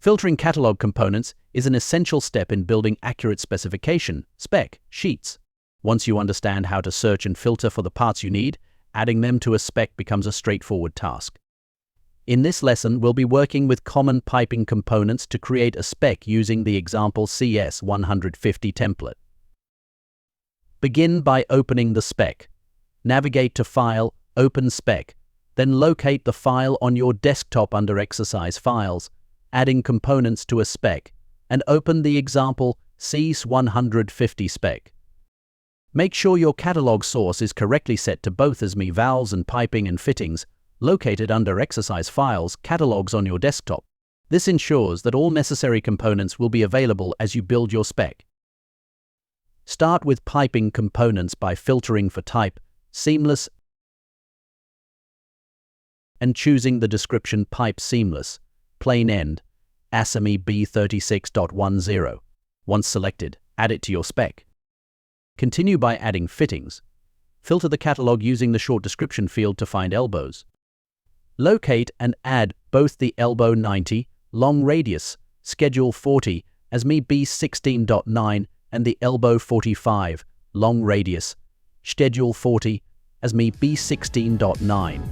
Filtering catalog components is an essential step in building accurate specification, spec, sheets. Once you understand how to search and filter for the parts you need, adding them to a spec becomes a straightforward task. In this lesson, we'll be working with common piping components to create a spec using the example CS150 template. Begin by opening the spec. Navigate to File, Open Spec, then locate the file on your desktop under Exercise Files, adding components to a spec, and open the example CS150 spec. Make sure your catalog source is correctly set to both ASME valves and piping and fittings, located under Exercise Files, Catalogs on your desktop. This ensures that all necessary components will be available as you build your spec. Start with piping components by filtering for type, seamless, and choosing the description pipe seamless, plain end, ASME B36.10. Once selected, add it to your spec. Continue by adding fittings. Filter the catalog using the short description field to find elbows. Locate and add both the elbow 90, long radius, schedule 40, ASME B16.9, and the elbow 45, long radius, schedule 40, ASME B16.9.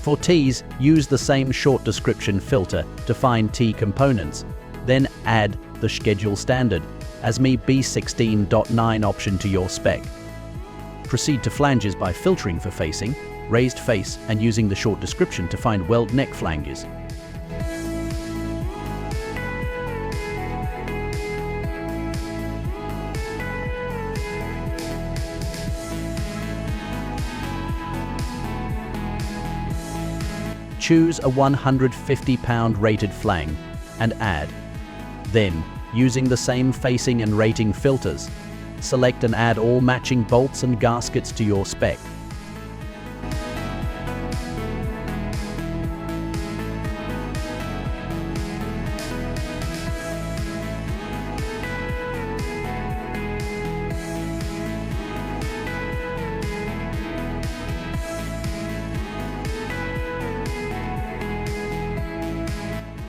For T's, use the same short description filter to find T components, then add the schedule standard, ASME B16.9 option to your spec. Proceed to flanges by filtering for facing, raised face, and using the short description to find weld neck flanges. Choose a 150-pound rated flang and add. Then, using the same facing and rating filters, select and add all matching bolts and gaskets to your spec.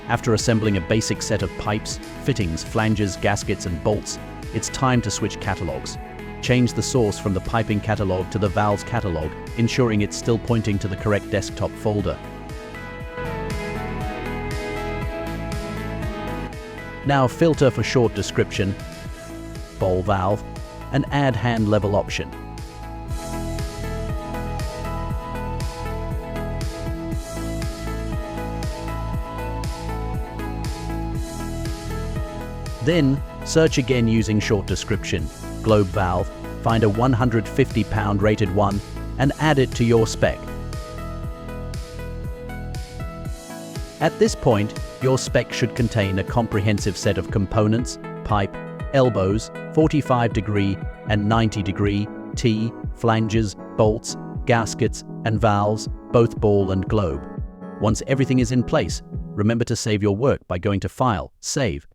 After assembling a basic set of pipes, fittings, flanges, gaskets, and bolts, it's time to switch catalogs. Change the source from the piping catalog to the valves catalog, ensuring it's still pointing to the correct desktop folder. Now filter for short description, ball valve, and add hand level option. Then, search again using short description, globe valve, find a 150-pound rated one, and add it to your spec. At this point, your spec should contain a comprehensive set of components, pipe, elbows, 45-degree and 90-degree, T, flanges, bolts, gaskets, and valves, both ball and globe. Once everything is in place, remember to save your work by going to File, Save,